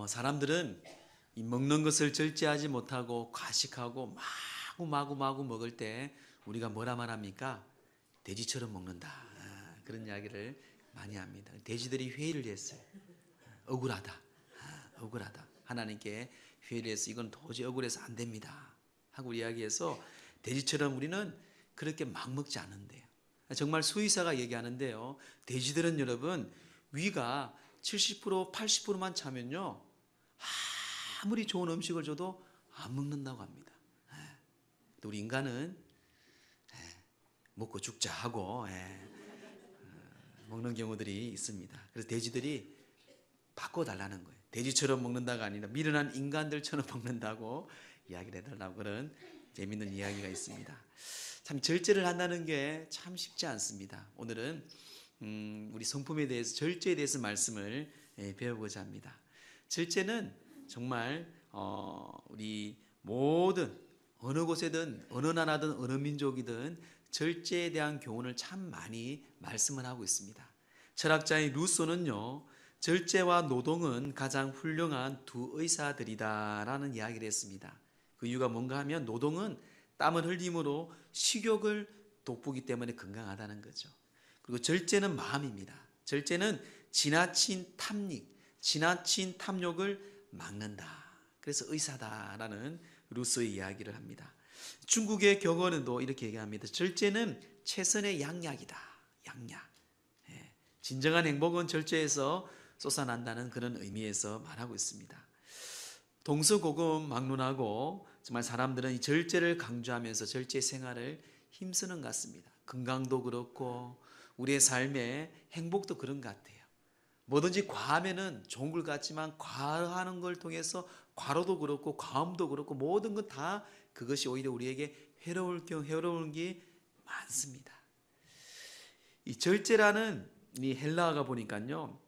사람들은 이 먹는 것을 절제하지 못하고 과식하고 마구 먹을 때 우리가 뭐라 말합니까? 돼지처럼 먹는다. 그런 이야기를 많이 합니다. 돼지들이 회의를 했어요. 억울하다. 억울하다. 하나님께 회의를 해서 이건 도저히 억울해서 안 됩니다 하고 이야기해서 돼지처럼 우리는 그렇게 막 먹지 않는데요. 정말 수의사가 얘기하는데요. 돼지들은 여러분 위가 70% 80%만 차면요 아무리 좋은 음식을 줘도 안 먹는다고 합니다. 우리 인간은 먹고 죽자 하고 먹는 경우들이 있습니다. 그래서 돼지들이 바꿔달라는 거예요. 돼지처럼 먹는다가 아니라 미련한 인간들처럼 먹는다고 이야기를 해달라고 그런 재밌는 이야기가 있습니다. 참 절제를 한다는 게 참 쉽지 않습니다. 오늘은 우리 성품에 대해서 절제에 대해서 말씀을 배워보고자 합니다. 절제는 정말 우리 모든 어느 곳에든 어느 나라든 어느 민족이든 절제에 대한 교훈을 참 많이 말씀을 하고 있습니다. 철학자인 루소는요, 절제와 노동은 가장 훌륭한 두 의사들이다라는 이야기를 했습니다. 그 이유가 뭔가 하면 노동은 땀을 흘림으로 식욕을 돋구기 때문에 건강하다는 거죠. 그리고 절제는 마음입니다. 절제는 지나친 탐욕을 막는다. 그래서 의사다라는 루소의 이야기를 합니다. 중국의 격언에도 이렇게 얘기합니다. 절제는 최선의 양약이다. 양약. 진정한 행복은 절제에서 솟아난다는 그런 의미에서 말하고 있습니다. 동서고금 막론하고 정말 사람들은 이 절제를 강조하면서 절제 생활을 힘쓰는 것 같습니다. 건강도 그렇고 우리의 삶의 행복도 그런 것 같아요. 뭐든지 과하면은 좋은 것 같지만 과하는 걸 통해서 과로도 그렇고 과음도 그렇고 모든 것 다 그것이 오히려 우리에게 해로운 게 많습니다. 이 절제라는 이 헬라어가 보니까요,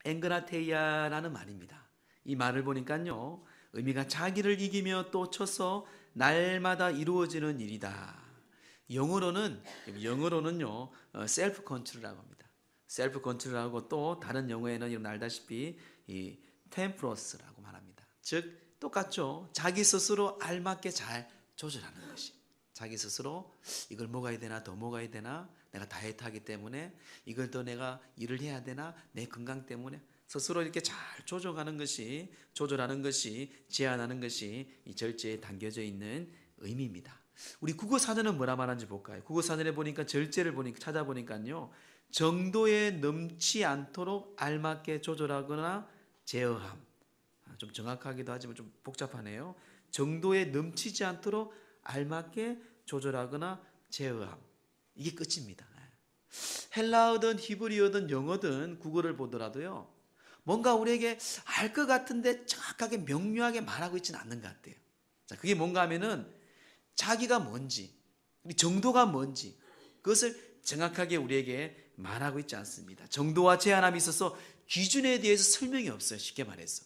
엥그라테이아라는 말입니다. 이 말을 보니까요, 의미가 자기를 이기며 또 쳐서 날마다 이루어지는 일이다. 영어로는요, 셀프 컨트롤이라고 합니다. 셀프 컨트롤하고 또 다른 영어에는 여러분 알다시피 이 템프러스라고 말합니다. 즉 똑같죠. 자기 스스로 알맞게 잘 조절하는 것이. 자기 스스로 이걸 먹어야 되나 더 먹어야 되나, 내가 다이어트 하기 때문에 이걸 더 내가 일을 해야 되나, 내 건강 때문에 스스로 이렇게 잘 조절하는 것이, 제한하는 것이 이 절제에 담겨져 있는 의미입니다. 우리 국어사전은 뭐라 말하는지 볼까요? 국어사전에 보니까 절제를 찾아보니까요, 정도에 넘지 않도록 알맞게 조절하거나 제어함. 좀 정확하기도 하지만 좀 복잡하네요. 정도에 넘치지 않도록 알맞게 조절하거나 제어함. 이게 끝입니다. 헬라어든 히브리어든 영어든 국어를 보더라도요, 뭔가 우리에게 알 것 같은데 정확하게 명료하게 말하고 있지는 않는 것 같아요. 자, 그게 뭔가 하면은 자기가 뭔지, 정도가 뭔지 그것을 정확하게 우리에게 말하고 있지 않습니다. 정도와 제한함이 있어서 기준에 대해서 설명이 없어요. 쉽게 말해서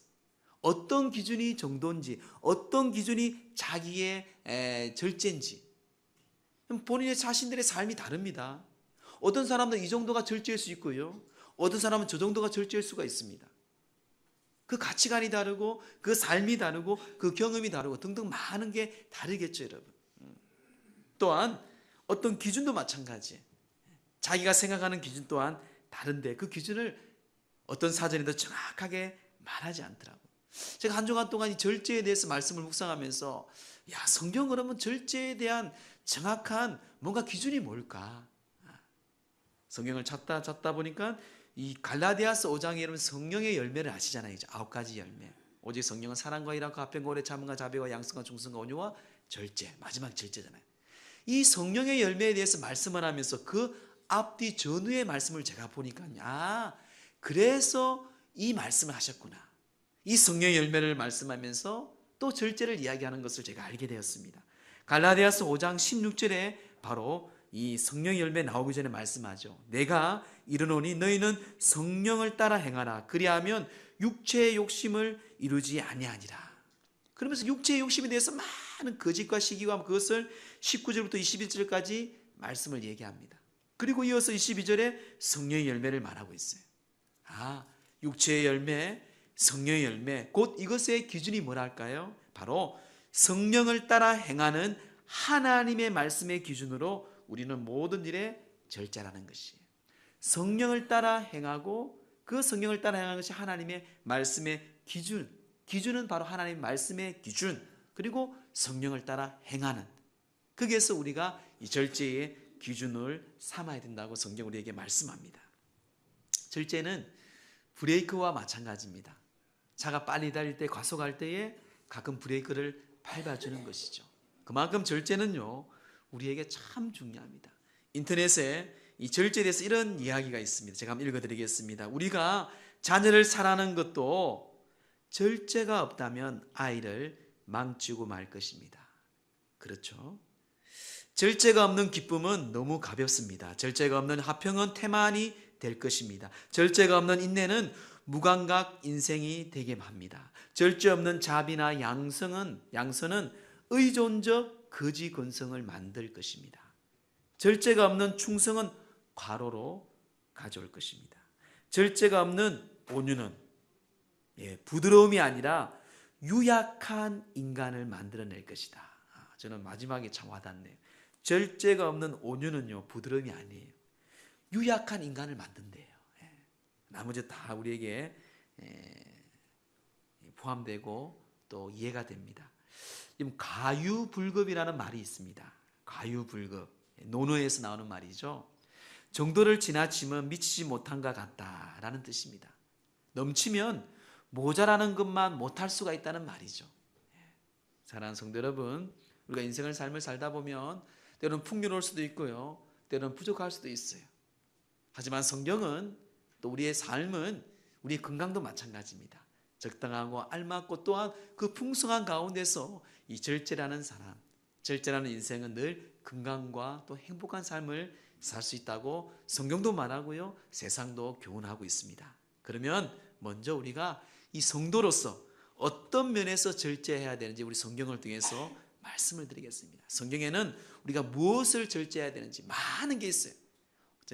어떤 기준이 정도인지, 어떤 기준이 자기의 절제인지, 본인의 자신들의 삶이 다릅니다. 어떤 사람은 이 정도가 절제일 수 있고요, 어떤 사람은 저 정도가 절제일 수가 있습니다. 그 가치관이 다르고 그 삶이 다르고 그 경험이 다르고 등등 많은 게 다르겠죠, 여러분. 또한 어떤 기준도 마찬가지예요. 자기가 생각하는 기준 또한 다른데 그 기준을 어떤 사전에도 정확하게 말하지 않더라고요. 제가 한 주간 동안 이 절제에 대해서 말씀을 묵상하면서, 성경 그러면 절제에 대한 정확한 뭔가 기준이 뭘까? 성경을 찾다 보니까 이 갈라디아서 5장에 여러분 성령의 열매를 아시잖아요. 9가지 열매. 오직 성령은 사랑과 일하고 화평과 오래 참음과 자비와 양성과 충성과 온유와 절제. 마지막 절제잖아요. 이 성령의 열매에 대해서 말씀을 하면서 그 앞뒤 전후의 말씀을 제가 보니까, 그래서 이 말씀을 하셨구나. 이 성령의 열매를 말씀하면서 또 절제를 이야기하는 것을 제가 알게 되었습니다. 갈라디아서 5장 16절에 바로 이 성령의 열매 나오기 전에 말씀하죠. 내가 이르노니 너희는 성령을 따라 행하라. 그리하면 육체의 욕심을 이루지 아니하니라. 그러면서 육체의 욕심에 대해서 많은 거짓과 시기와 그것을 19절부터 21절까지 말씀을 얘기합니다. 그리고 이어서 22절에 성령의 열매를 말하고 있어요. 육체의 열매, 성령의 열매, 곧 이것의 기준이 뭐랄까요? 바로 성령을 따라 행하는 하나님의 말씀의 기준으로 우리는 모든 일에 절제라는 것이에요. 성령을 따라 행하고 그 성령을 따라 행하는 것이 하나님의 말씀의 기준은 바로 하나님의 말씀의 기준, 그리고 성령을 따라 행하는, 거기에서 우리가 이 절제의 기준을 삼아야 된다고 성경 우리에게 말씀합니다. 절제는 브레이크와 마찬가지입니다. 차가 빨리 달릴 때, 과속할 때에 가끔 브레이크를 밟아주는 것이죠. 그만큼 절제는요, 우리에게 참 중요합니다. 인터넷에 이 절제에 대해서 이런 이야기가 있습니다. 제가 한번 읽어드리겠습니다. 우리가 자녀를 사랑하는 것도 절제가 없다면 아이를 망치고 말 것입니다. 그렇죠? 절제가 없는 기쁨은 너무 가볍습니다. 절제가 없는 화평은 태만이 될 것입니다. 절제가 없는 인내는 무감각 인생이 되게 합니다. 절제 없는 자비나 양선은 의존적 거지 근성을 만들 것입니다. 절제가 없는 충성은 과로로 가져올 것입니다. 절제가 없는 온유는 부드러움이 아니라 유약한 인간을 만들어낼 것이다. 저는 마지막에 참 와닿네요. 절제가 없는 온유는요, 부드러움이 아니에요. 유약한 인간을 만든대요. 나머지 다 우리에게 포함되고 또 이해가 됩니다. 가유불급이라는 말이 있습니다. 가유불급, 논어에서 나오는 말이죠. 정도를 지나치면 미치지 못한 것 같다라는 뜻입니다. 넘치면 모자라는 것만 못할 수가 있다는 말이죠. 사랑하는 성도 여러분, 우리가 인생을 삶을 살다 보면 때로는 풍요로울 수도 있고요, 때로는 부족할 수도 있어요. 하지만 성경은 또 우리의 삶은, 우리의 건강도 마찬가지입니다. 적당하고 알맞고 또한 그 풍성한 가운데서 이 절제라는 사람, 절제라는 인생은 늘 건강과 또 행복한 삶을 살 수 있다고 성경도 말하고요, 세상도 교훈하고 있습니다. 그러면 먼저 우리가 이 성도로서 어떤 면에서 절제해야 되는지 우리 성경을 통해서 말씀을 드리겠습니다. 성경에는 우리가 무엇을 절제해야 되는지 많은 게 있어요.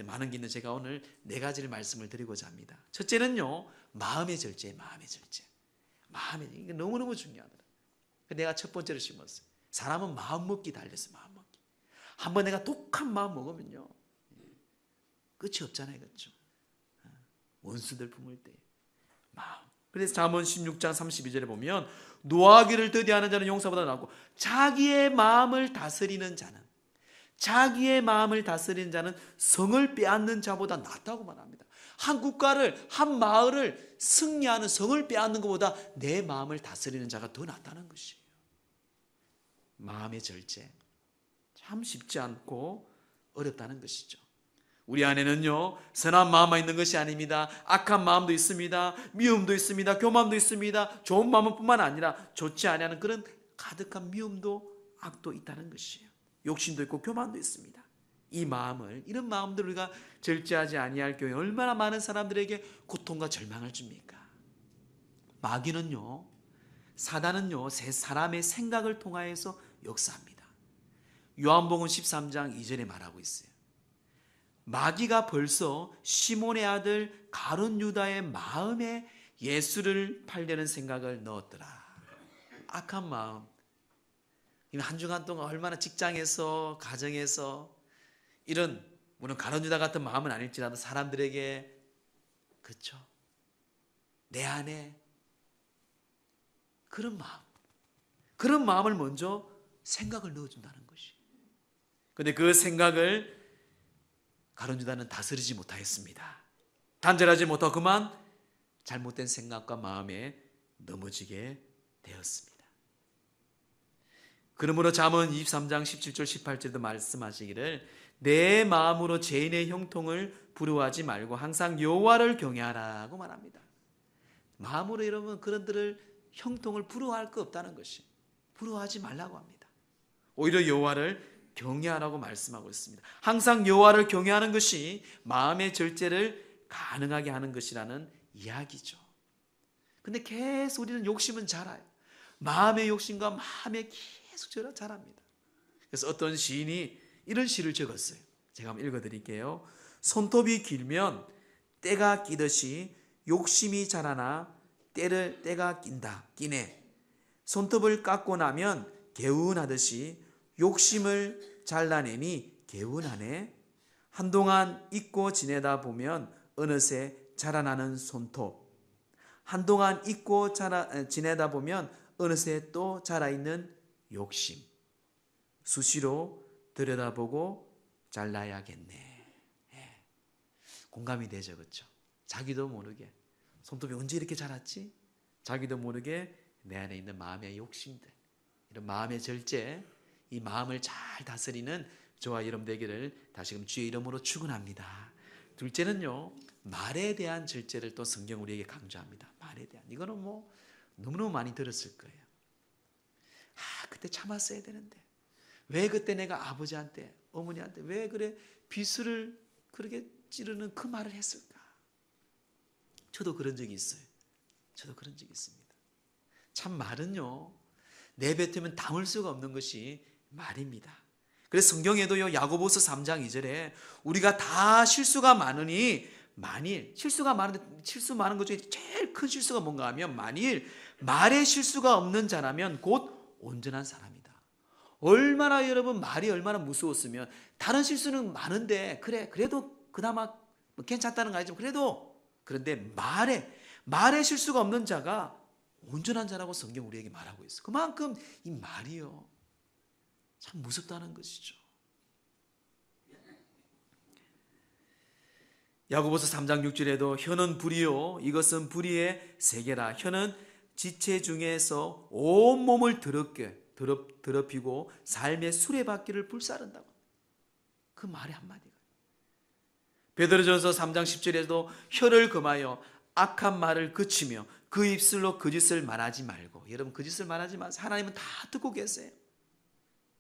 많은 게 있는 제가 오늘 4가지를 말씀을 드리고자 합니다. 첫째는요, 마음의 절제, 마음의 절제. 이게 너무너무 중요하더라. 내가 첫 번째로 심었어요. 사람은 마음 먹기 달렸어요. 마음 먹기. 한번 내가 독한 마음 먹으면요, 끝이 없잖아요. 그렇죠? 원수들 품을 때 마음. 그래서 잠언 16장 32절에 보면 노하기를 더디하는 자는 용사보다 낫고 자기의 마음을 다스리는 자는 성을 빼앗는 자보다 낫다고 말합니다. 한 국가를, 한 마을을 승리하는, 성을 빼앗는 것보다 내 마음을 다스리는 자가 더 낫다는 것이에요. 마음의 절제, 참 쉽지 않고 어렵다는 것이죠. 우리 안에는요, 선한 마음만 있는 것이 아닙니다. 악한 마음도 있습니다. 미움도 있습니다. 교만도 있습니다. 좋은 마음은 뿐만 아니라 좋지 아니하는 그런 가득한 미움도 악도 있다는 것이에요. 욕심도 있고 교만도 있습니다. 이런 마음들을 우리가 절제하지 아니할 경우에 얼마나 많은 사람들에게 고통과 절망을 줍니까? 마귀는요, 사단은요, 사람의 생각을 통하여서 역사합니다. 요한복음 13장 2절에 말하고 있어요. 마귀가 벌써 시몬의 아들 가룟 유다의 마음에 예수를 팔려는 생각을 넣었더라. 악한 마음. 한 주간 동안 얼마나 직장에서, 가정에서 이런, 물론 가룟 유다 같은 마음은 아닐지라도 사람들에게, 그렇죠, 내 안에 그런 마음을 먼저 생각을 넣어준다는 것이. 그런데 그 생각을 가룟 유다는 다스리지 못하였습니다. 단절하지 못하고 그만 잘못된 생각과 마음에 넘어지게 되었습니다. 그러므로 잠언 23장 17절 18절도 말씀하시기를 내 마음으로 죄인의 형통을 부러워하지 말고 항상 여호와를 경외하라고 말합니다. 마음으로 여러분 그런들을 형통을 부러워할 거 없다는 것이, 부러워하지 말라고 합니다. 오히려 여호와를 경외하라고 말씀하고 있습니다. 항상 여호와를 경외하는 것이 마음의 절제를 가능하게 하는 것이라는 이야기죠. 근데 계속 우리는 욕심은 자라요. 마음의 욕심과 마음의 계속 자랍니다. 그래서 어떤 시인이 이런 시를 적었어요. 제가 한번 읽어드릴게요. 손톱이 길면 때가 끼듯이 욕심이 자라나 때가 끼네. 손톱을 깎고 나면 개운하듯이 욕심을 잘라내니 개운하네. 한동안 잊고 지내다 보면 어느새 자라나는 손톱. 한동안 잊고 지내다 보면 어느새 또 자라있는 욕심. 수시로 들여다보고 잘라야겠네. 예. 공감이 되죠, 그렇죠? 자기도 모르게 손톱이 언제 이렇게 자랐지? 자기도 모르게 내 안에 있는 마음의 욕심들, 이런 마음의 절제, 이 마음을 잘 다스리는 저와 여러분 되기를 다시금 주의 이름으로 축원합니다. 둘째는요, 말에 대한 절제를 또 성경 우리에게 강조합니다. 말에 대한, 이거는 뭐 너무너무 많이 들었을 거예요. 그때 참았어야 되는데, 왜 그때 내가 아버지한테, 어머니한테 왜 그래 비수를 그렇게 찌르는 그 말을 했을까? 저도 그런 적이 있어요. 저도 그런 적이 있습니다. 참 말은요, 내뱉으면 담을 수가 없는 것이 말입니다. 그래서 성경에도요, 야고보서 3장 2절에 우리가 다 실수가 많으니, 만일 실수가 많은데, 실수 많은 것 중에 제일 큰 실수가 뭔가 하면, 만일 말에 실수가 없는 자라면 곧 온전한 사람이다. 얼마나 여러분 말이 얼마나 무서웠으면, 다른 실수는 많은데 그래도 그나마 괜찮다는 거 아니지만 그런데 말에 실수가 없는 자가 온전한 자라고 성경 우리에게 말하고 있어. 그만큼 이 말이요, 참 무섭다는 것이죠. 야고보서 3장 6절에도 혀는 불이요, 이것은 불의의 세계라. 혀는 지체 중에서 온몸을 더럽히고 삶의 수레바퀴를 불사른다고. 그 말의 한마디가. 베드로전서 3장 10절에도 혀를 금하여 악한 말을 그치며 그 입술로 거짓을 말하지 말고. 여러분, 거짓을 말하지 마세요. 하나님은 다 듣고 계세요.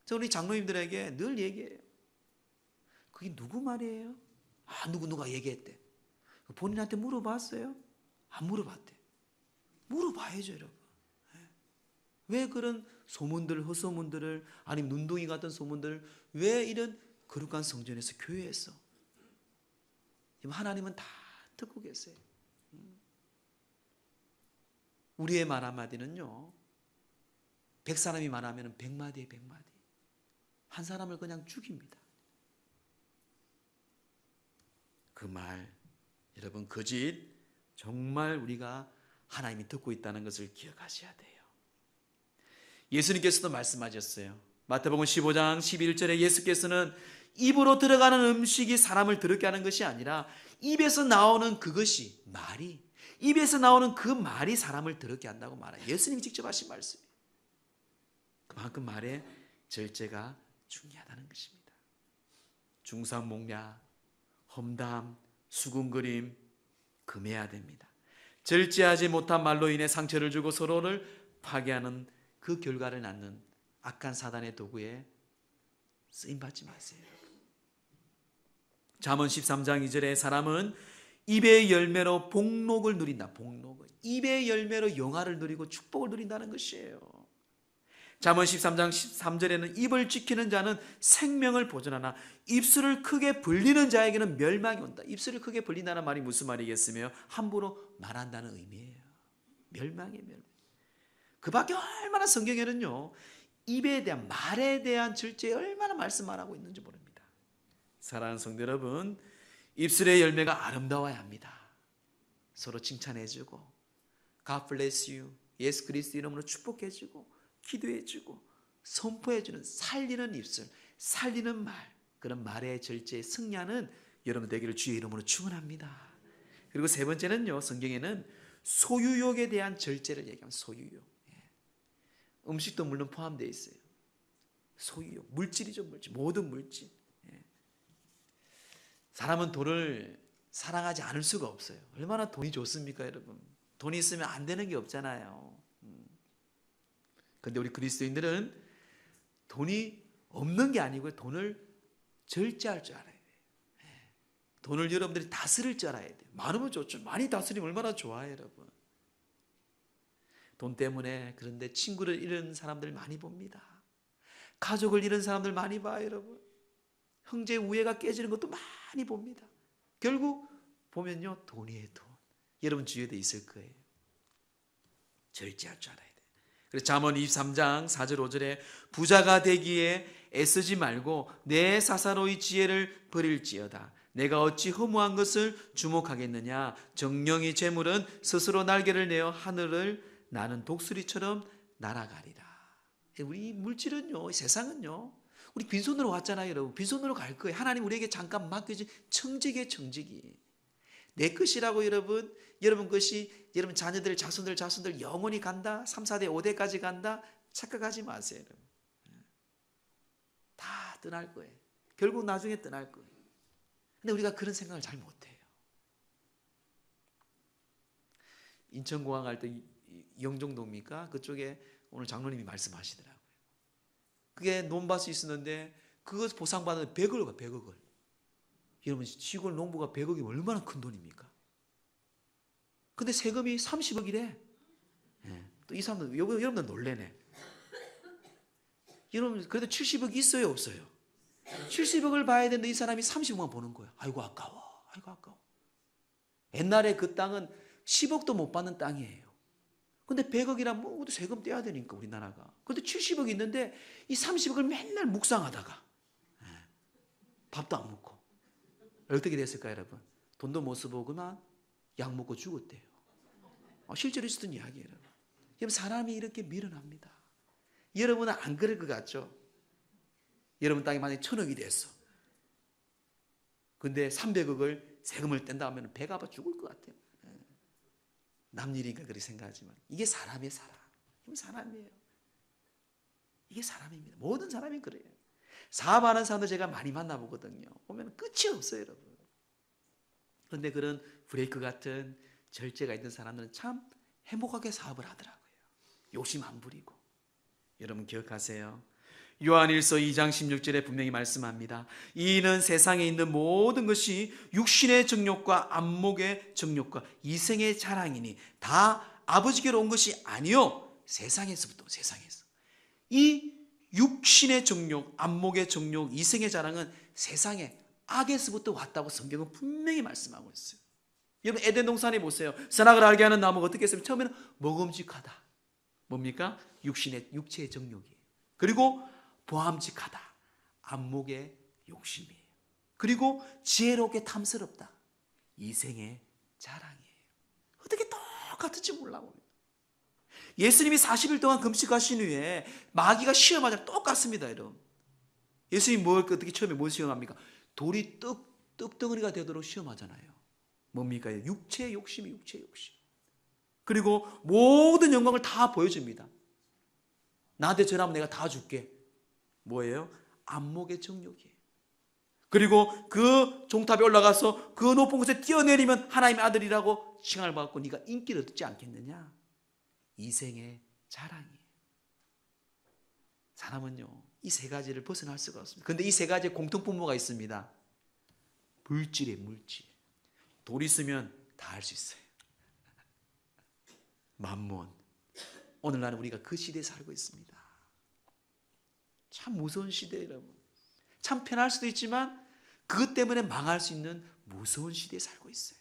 저 우리 장로님들에게 늘 얘기해요. 그게 누구 말이에요? 누가 얘기했대. 본인한테 물어봤어요? 안 물어봤대. 물어봐야죠, 여러분. 왜 그런 소문들, 헛소문들을, 아니면 눈덩이 같은 소문들을 왜 이런 거룩한 성전에서, 교회에서? 하나님은 다 듣고 계세요. 우리의 말 한마디는요, 100사람이 말하면 100마디에 100마디. 한 사람을 그냥 죽입니다. 그 말, 여러분, 거짓, 정말 우리가 하나님이 듣고 있다는 것을 기억하셔야 돼요. 예수님께서도 말씀하셨어요. 마태복음 15장 11절에 예수께서는 입으로 들어가는 음식이 사람을 더럽게 하는 것이 아니라 입에서 나오는 그것이, 말이, 입에서 나오는 그 말이 사람을 더럽게 한다고 말해요. 예수님이 직접 하신 말씀이에요. 그만큼 말의 절제가 중요하다는 것입니다. 중상몽략, 험담, 수군거림 금해야 됩니다. 절제하지 못한 말로 인해 상처를 주고 서로를 파괴하는 그 결과를 낳는 악한 사단의 도구에 쓰임받지 마세요. 잠언 13장 2절에 사람은 입의 열매로 복록을 누린다. 복록을. 입의 열매로 영화를 누리고 축복을 누린다는 것이에요. 잠언 13장 13절에는 입을 지키는 자는 생명을 보존하나 입술을 크게 벌리는 자에게는 멸망이 온다. 입술을 크게 벌린다는 말이 무슨 말이겠으며, 함부로 말한다는 의미예요. 멸망이에요, 멸망. 그 밖에 얼마나 성경에는요, 입에 대한, 말에 대한 절제에 얼마나 말씀하고 있는지 모릅니다. 사랑하는 성도 여러분, 입술의 열매가 아름다워야 합니다. 서로 칭찬해주고, God bless you, 예수 그리스도 이름으로 축복해주고, 기도해주고, 선포해주는, 살리는 입술, 살리는 말, 그런 말의 절제의 승리하는 여러분 되기를 주의 이름으로 축원합니다. 그리고 세 번째는요, 성경에는 소유욕에 대한 절제를 얘기합니다. 소유욕. 음식도 물론 포함되어 있어요. 소유욕, 물질이죠, 물질. 모든 물질. 사람은 돈을 사랑하지 않을 수가 없어요. 얼마나 돈이 좋습니까, 여러분? 돈이 있으면 안 되는 게 없잖아요. 그런데 우리 그리스도인들은 돈이 없는 게 아니고요, 돈을 절제할 줄 알아야 돼요. 돈을 여러분들이 다스릴 줄 알아야 돼요. 많으면 좋죠. 많이 다스리면 얼마나 좋아요, 여러분. 돈 때문에 그런데 친구를 잃은 사람들 많이 봅니다. 가족을 잃은 사람들 많이 봐요, 여러분. 형제 우애가 깨지는 것도 많이 봅니다. 결국 보면요, 돈이에요, 돈. 여러분 주위에도 있을 거예요. 절제할 줄 알아야 돼. 그래서 잠언 23장 4절 5절에 부자가 되기에 애쓰지 말고 내 사사로이 지혜를 버릴지어다. 내가 어찌 허무한 것을 주목하겠느냐. 정령이 재물은 스스로 날개를 내어 하늘을 나는 독수리처럼 날아가리라. 우리 물질은요, 세상은요, 우리 빈손으로 왔잖아요, 여러분. 빈손으로 갈 거예요. 하나님 우리에게 잠깐 맡겨진 청지기에 청지기. 내 것이라고 여러분 것이 여러분 자녀들, 자손들 영원히 간다. 3, 4대, 5대까지 간다. 착각하지 마세요, 여러분. 다 떠날 거예요. 결국 나중에 떠날 거예요. 근데 우리가 그런 생각을 잘 못해요. 인천공항 갈 때 영종도입니까? 그쪽에 오늘 장로님이 말씀하시더라고요. 그게 논밭이 있었는데 그것 보상받는 100억을 봐, 100억을. 여러분 시골 농부가 100억이 얼마나 큰 돈입니까? 근데 세금이 30억이래. 또 이 사람들, 여러분들 놀래네. 여러분 그래도 70억 있어요, 없어요? 70억을 봐야 되는데 이 사람이 30억만 보는 거야. 아이고 아까워. 옛날에 그 땅은 10억도 못 받는 땅이에요. 근데 100억이란 모두 세금 떼야 되니까 우리나라가. 근데 70억 있는데 이 30억을 맨날 묵상하다가 밥도 안 먹고 어떻게 됐을까요, 여러분? 돈도 못 쓰고 그만 약 먹고 죽었대요. 실제로 있었던 이야기예요, 여러분. 여러분 사람이 이렇게 미련합니다. 여러분은 안 그럴 것 같죠? 여러분 땅이 만약에 1000억이 됐어. 근데 300억을 세금을 뗀다 하면 배가 아파 죽을 것 같아요. 남 일이니까 그렇게 생각하지만 이게 사람의 사람. 이건 사람이에요. 이게 사람입니다. 모든 사람이 그래요. 사업하는 사람도 제가 많이 만나보거든요. 보면 끝이 없어요, 여러분. 그런데 그런 브레이크 같은 절제가 있는 사람들은 참 행복하게 사업을 하더라고요. 욕심 안 부리고. 여러분 기억하세요. 요한일서 2장 16절에 분명히 말씀합니다. 이는 세상에 있는 모든 것이 육신의 정욕과 안목의 정욕과 이생의 자랑이니 다 아버지께로 온 것이 아니요 세상에서. 이 육신의 정욕, 안목의 정욕, 이생의 자랑은 세상의 악에서부터 왔다고 성경은 분명히 말씀하고 있어요. 여러분 에덴 동산에 보세요. 선악을 알게 하는 나무가 어떻게 했으면 처음에는 먹음직하다. 뭡니까? 육체의 정욕이에요. 그리고 보암직하다. 안목의 욕심이에요. 그리고 지혜롭게 탐스럽다. 이생의 자랑이에요. 어떻게 똑같은지 몰라봅니다. 예수님이 40일 동안 금식하신 후에 마귀가 시험하자 똑같습니다, 여러분. 예수님이 어떻게 처음에 뭘 시험합니까? 돌이 떡덩어리가 되도록 시험하잖아요. 뭡니까? 육체의 욕심이 육체의 욕심. 그리고 모든 영광을 다 보여줍니다. 나한테 전하면 내가 다 줄게. 뭐예요? 안목의 정욕이에요. 그리고 그 종탑에 올라가서 그 높은 곳에 뛰어내리면 하나님의 아들이라고 칭함을 받고 네가 인기를 얻지 않겠느냐? 이생의 자랑이에요. 사람은요 이 세 가지를 벗어날 수가 없습니다. 그런데 이 세 가지의 공통분모가 있습니다. 물질이에요. 물질. 돈 있으면 다 할 수 있어요. 만몬. 오늘날은 우리가 그 시대에 살고 있습니다. 참 무서운 시대예요, 여러분. 참 편할 수도 있지만 그것 때문에 망할 수 있는 무서운 시대에 살고 있어요.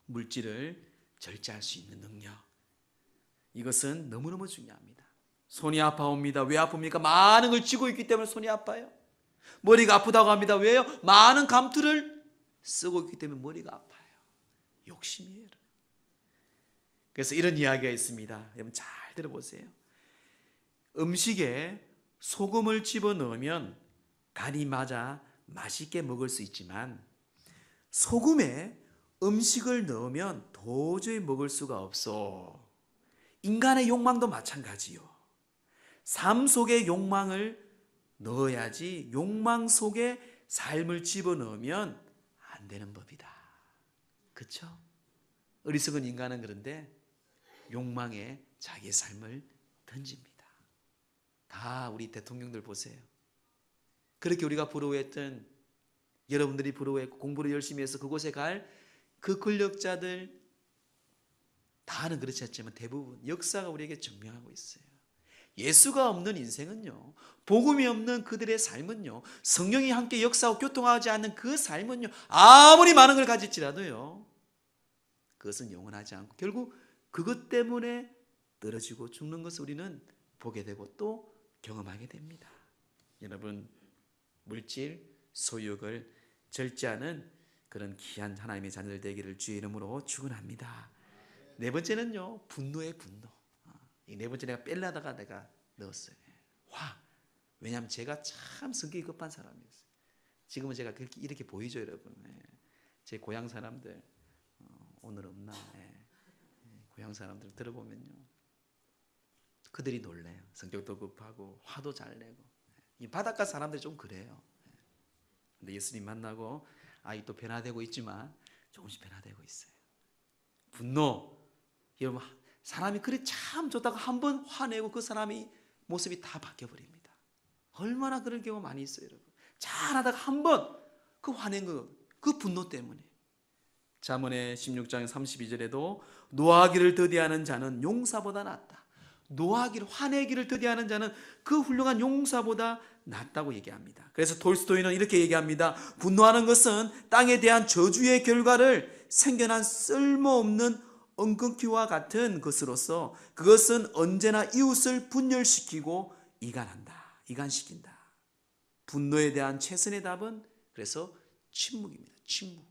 물질을 절제할 수 있는 능력. 이것은 너무너무 중요합니다. 손이 아파옵니다. 왜 아픕니까? 많은 걸 쥐고 있기 때문에 손이 아파요. 머리가 아프다고 합니다. 왜요? 많은 감투를 쓰고 있기 때문에 머리가 아파요. 욕심이에요. 그래서 이런 이야기가 있습니다. 여러분 잘 들어보세요. 음식에 소금을 집어넣으면 간이 맞아 맛있게 먹을 수 있지만 소금에 음식을 넣으면 도저히 먹을 수가 없어. 인간의 욕망도 마찬가지요. 삶 속에 욕망을 넣어야지 욕망 속에 삶을 집어넣으면 안 되는 법이다. 그렇죠? 어리석은 인간은 그런데 욕망에 자기의 삶을 던집니다. 다 우리 대통령들 보세요. 그렇게 우리가 부러워했던, 여러분들이 부러워했고 공부를 열심히 해서 그곳에 갈 그 권력자들 다는 그렇지 않지만 대부분 역사가 우리에게 증명하고 있어요. 예수가 없는 인생은요, 복음이 없는 그들의 삶은요, 성령이 함께 역사하고 교통하지 않는 그 삶은요, 아무리 많은 걸 가질지라도요 그것은 영원하지 않고 결국 그것 때문에 떨어지고 죽는 것을 우리는 보게 되고 또 경험하게 됩니다. 여러분, 물질, 소유욕을 절제하는 그런 귀한 하나님의 자녀들 되기를 주의 이름으로 축원합니다. 네 번째는요, 분노의 분노. 이 네 번째 내가 뺄려다가 내가 넣었어요. 화. 왜냐하면 제가 참 성격이 급한 사람이었어요. 지금은 제가 그렇게 이렇게 보이죠, 여러분. 제 고향 사람들 오늘 없나? 고향 사람들 들어보면요, 그들이 놀래요. 성격도 급하고 화도 잘 내고. 이 바닷가 사람들이 좀 그래요. 근데 예수님 만나고 또 변화되고 있지만 조금씩 변화되고 있어요. 분노. 여러분, 사람이 그리 참 좋다가 한번 화내고 그 사람이 모습이 다 바뀌어버립니다. 얼마나 그런 경우 많이 있어요, 여러분. 잘하다가 한번 그 화낸 거, 그 분노 때문에. 잠언의 16장 32절에도 노하기를 더디하는 자는 용사보다 낫다. 노하기를, 화내기를 더디하는 자는 그 훌륭한 용사보다 낫다고 얘기합니다. 그래서 톨스토이는 이렇게 얘기합니다. 분노하는 것은 땅에 대한 저주의 결과를 생겨난 쓸모없는 엉겅퀴와 같은 것으로서 그것은 언제나 이웃을 분열시키고 이간시킨다. 분노에 대한 최선의 답은 그래서 침묵입니다. 침묵.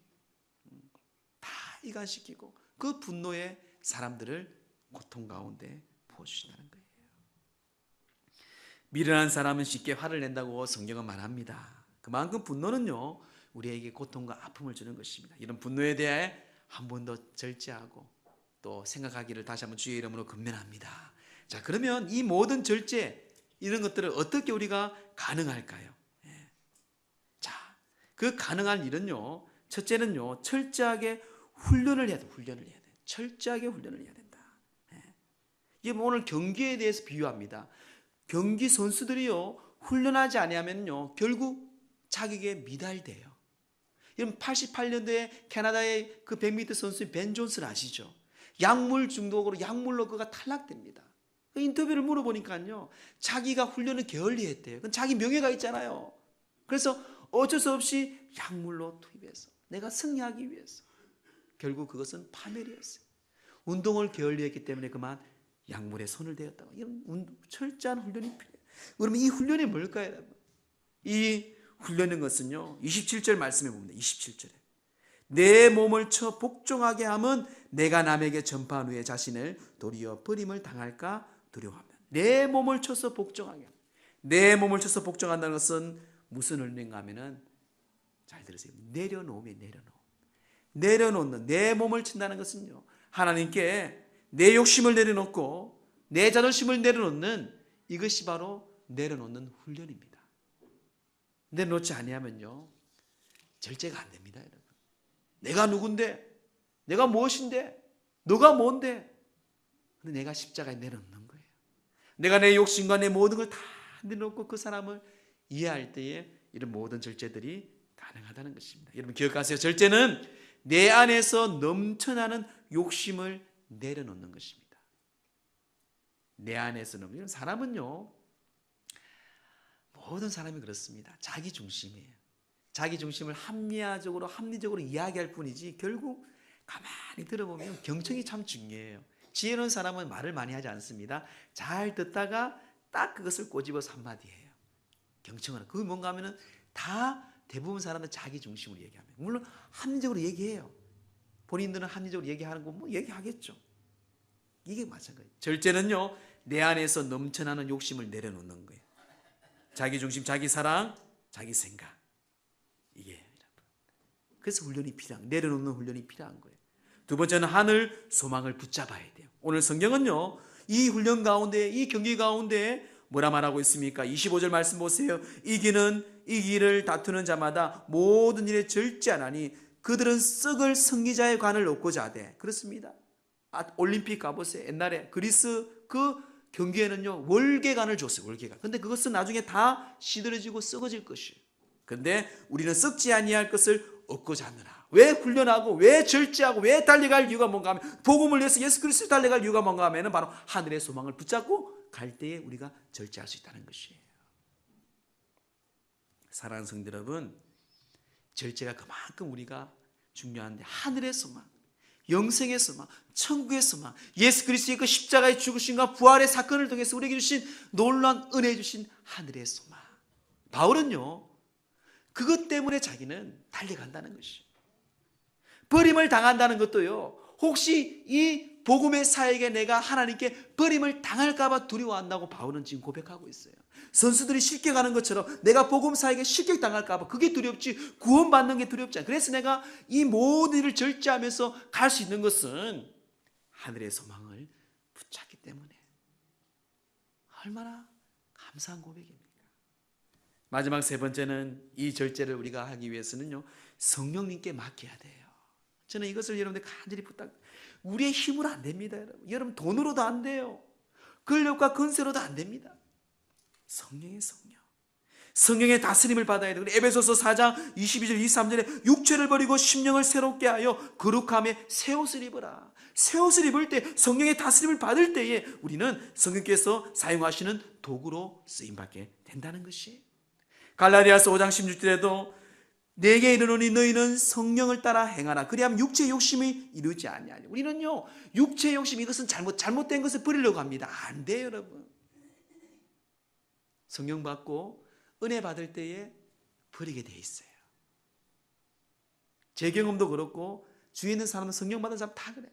다 이간시키고 그 분노에 사람들을 고통 가운데 부어주신다는 거예요. 미련한 사람은 쉽게 화를 낸다고 성경은 말합니다. 그만큼 분노는요, 우리에게 고통과 아픔을 주는 것입니다. 이런 분노에 대해 한 번 더 절제하고 또 생각하기를 다시 한번 주의 이름으로 권면합니다. 자, 그러면 이 모든 절제, 이런 것들을 어떻게 우리가 가능할까요? 자, 그 가능한 일은요, 첫째는요, 철저하게 훈련을 해야 돼. 철저하게 훈련을 해야 된다. 이게 오늘 경기에 대해서 비유합니다. 경기 선수들이요, 훈련하지 않으면요, 결국 자격에 미달돼요. 여러분, 88년도에 캐나다의 그 100m 선수인 벤 존슨 아시죠? 약물 중독으로 약물로 그가 탈락됩니다. 그 인터뷰를 물어보니까요, 자기가 훈련을 게을리했대요. 그건 자기 명예가 있잖아요. 그래서 어쩔 수 없이 약물로 투입해서 내가 승리하기 위해서, 결국 그것은 파멸이었어요. 운동을 게을리했기 때문에 그만 약물에 손을 대었다고. 이런 철저한 훈련이 필요해요. 그러면 이 훈련이 뭘까요, 여러분? 이 훈련인 것은요, 27절 말씀해 봅니다. 27절에 내 몸을 쳐 복종하게 함은 내가 남에게 전파한 후에 자신을 도리어 버림을 당할까 두려워하며. 내 몸을 쳐서 복종하게 함. 내 몸을 쳐서 복종한다는 것은 무슨 의미인가 하면은, 잘 들으세요, 내려놓는, 내 몸을 친다는 것은요, 하나님께 내 욕심을 내려놓고 내 자존심을 내려놓는, 이것이 바로 내려놓는 훈련입니다. 내려놓지 아니하면요, 절제가 안 됩니다, 여러분. 내가 누군데? 내가 무엇인데? 너가 뭔데? 근데 내가 십자가에 내려놓는 거예요. 내가 내 욕심과 내 모든 걸 다 내려놓고 그 사람을 이해할 때에 이런 모든 절제들이 가능하다는 것입니다. 여러분 기억하세요. 절제는 내 안에서 넘쳐나는 욕심을 내려놓는 것입니다. 내 안에서 넘치는 사람은요, 모든 사람이 그렇습니다. 자기 중심이에요. 자기 중심을 합리적으로 이야기할 뿐이지 결국 가만히 들어보면 경청이 참 중요해요. 지혜로운 사람은 말을 많이 하지 않습니다. 잘 듣다가 딱 그것을 꼬집어서 한마디 해요. 경청하는. 그게 뭔가 하면은 다 대부분 사람은 자기 중심으로 얘기합니다. 물론 합리적으로 얘기해요. 본인들은 합리적으로 얘기하는 거 뭐 얘기하겠죠. 이게 마찬가지예요. 절제는요, 내 안에서 넘쳐나는 욕심을 내려놓는 거예요. 자기 중심, 자기 사랑, 자기 생각. 이게 그래서 훈련이 필요한, 내려놓는 훈련이 필요한 거예요. 두 번째는 하늘 소망을 붙잡아야 돼요. 오늘 성경은요, 이 훈련 가운데, 이 경기 가운데 뭐라 말하고 있습니까? 25절 말씀 보세요. 이기를 다투는 자마다 모든 일에 절제하나니 그들은 썩을 승리자의 관을 얻고자 하되. 그렇습니다. 올림픽 가보세요. 옛날에 그리스 그 경기에는요, 월계관을 줬어요. 월계관. 근데 그것은 나중에 다 시들어지고 썩어질 것이에요. 근데 우리는 썩지 아니할 것을 얻고자 하느라. 왜 훈련하고, 왜 절제하고, 왜 달려갈 이유가 뭔가 하면, 복음을 위해서 예수 그리스도 달려갈 이유가 뭔가 하면 바로 하늘의 소망을 붙잡고 갈 때에 우리가 절제할 수 있다는 것이에요. 사랑하는 성도 여러분, 절제가 그만큼 우리가 중요한데, 하늘의 소망, 영생의 소망, 천국의 소망, 예수 그리스도의 그 십자가의 죽으심과 부활의 사건을 통해서 우리에게 주신 놀라운 은혜 주신 하늘의 소망. 바울은요, 그것 때문에 자기는 달려간다는 것이죠. 버림을 당한다는 것도요, 혹시 이 복음의 사역에 내가 하나님께 버림을 당할까 봐 두려워한다고 바울은 지금 고백하고 있어요. 선수들이 실격하는 것처럼 내가 복음 사역에 실격당할까 봐 그게 두렵지 구원받는 게 두렵지 않아요. 그래서 내가 이 모든 일을 절제하면서 갈 수 있는 것은 하늘의 소망을 붙잡기 때문에. 얼마나 감사한 고백입니까? 마지막 세 번째는 이 절제를 우리가 하기 위해서는요, 성령님께 맡겨야 돼요. 저는 이것을 여러분들 간절히 부탁. 우리의 힘으로 안 됩니다, 여러분. 여러분 돈으로도 안 돼요. 권력과 권세로도 안 됩니다. 성령의 성령. 성령의 다스림을 받아야 돼요. 에베소서 4장 22절 23절에 육체를 버리고 심령을 새롭게 하여 거룩함에 새 옷을 입어라. 새 옷을 입을 때 성령의 다스림을 받을 때에 우리는 성령께서 사용하시는 도구로 쓰임받게 된다는 것이. 갈라디아서 5장 16절에도 내게 이르노니 너희는 성령을 따라 행하라. 그리하면 육체의 욕심이 이루지 아니하니. 우리는요, 육체의 욕심, 이것은 잘못된 것을 버리려고 합니다. 안 돼요, 여러분. 성령 받고 은혜 받을 때에 버리게 돼 있어요. 제 경험도 그렇고 주위에 있는 사람은 성령 받은 사람 다 그래.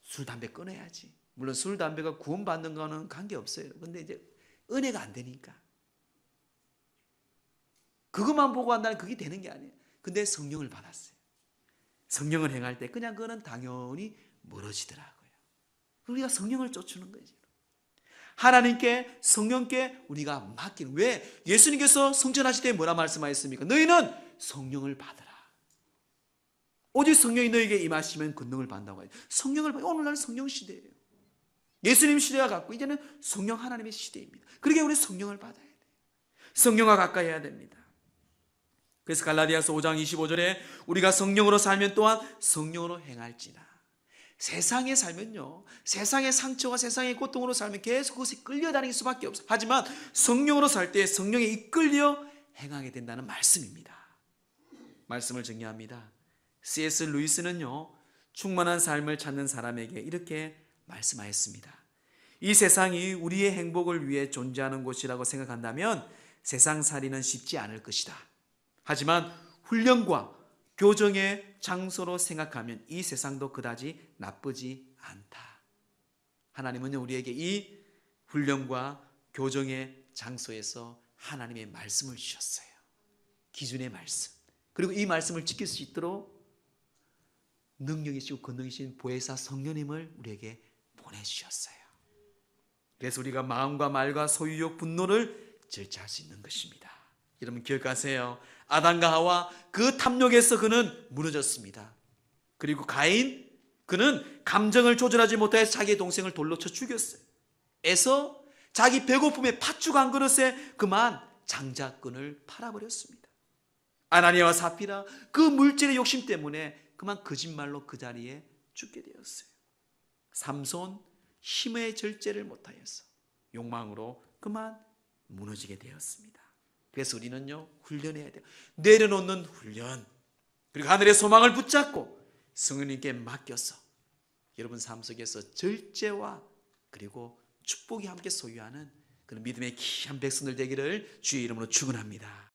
술, 담배 끊어야지. 물론 술, 담배가 구원받는 거는 관계없어요. 근데 이제 은혜가 안 되니까. 그것만 보고 한다는 그게 되는 게 아니에요. 근데 성령을 받았어요. 성령을 행할 때 그냥 그거는 당연히 멀어지더라고요. 우리가 성령을 쫓는 거죠. 하나님께 성령께 우리가 맡기는. 왜? 예수님께서 성전하실 때 뭐라 말씀하셨습니까? 너희는 성령을 받으라. 오직 성령이 너에게 임하시면 권능을 받는다고 해요. 성령을 받. 오늘날은 성령 시대예요. 예수님 시대가 같고 이제는 성령 하나님의 시대입니다. 그러기에 우리 성령을 받아야 돼요. 성령과 가까이 해야 됩니다. 그래서 갈라디아서 5장 25절에 우리가 성령으로 살면 또한 성령으로 행할지라. 세상에 살면요, 세상의 상처와 세상의 고통으로 살면 계속 그것이 끌려다니는 수밖에 없어요. 하지만 성령으로 살 때 성령에 이끌려 행하게 된다는 말씀입니다. 말씀을 정리합니다. C.S. 루이스는요, 충만한 삶을 찾는 사람에게 이렇게 말씀하였습니다. 이 세상이 우리의 행복을 위해 존재하는 곳이라고 생각한다면 세상살이는 쉽지 않을 것이다. 하지만 훈련과 교정의 장소로 생각하면 이 세상도 그다지 나쁘지 않다. 하나님은 우리에게 이 훈련과 교정의 장소에서 하나님의 말씀을 주셨어요. 기준의 말씀. 그리고 이 말씀을 지킬 수 있도록 능력이시고 권능이신 보혜사 성령님을 우리에게 보내주셨어요. 그래서 우리가 마음과 말과 소유욕, 분노를 절제할 수 있는 것입니다. 여러분 기억하세요. 아담과 하와 그 탐욕에서 그는 무너졌습니다. 그리고 가인, 그는 감정을 조절하지 못해서 자기의 동생을 돌로 쳐 죽였어요. 에서 자기 배고픔에 팥죽 한 그릇에 그만 장자권을 팔아버렸습니다. 아나니아와 사피라, 그 물질의 욕심 때문에 그만 거짓말로 그 자리에 죽게 되었어요. 삼손, 힘의 절제를 못하여서 욕망으로 그만 무너지게 되었습니다. 그래서 우리는요, 훈련해야 돼요. 내려놓는 훈련. 그리고 하늘의 소망을 붙잡고 성령님께 맡겨서 여러분 삶 속에서 절제와 그리고 축복이 함께 소유하는 그런 믿음의 귀한 백성들 되기를 주의 이름으로 축원합니다.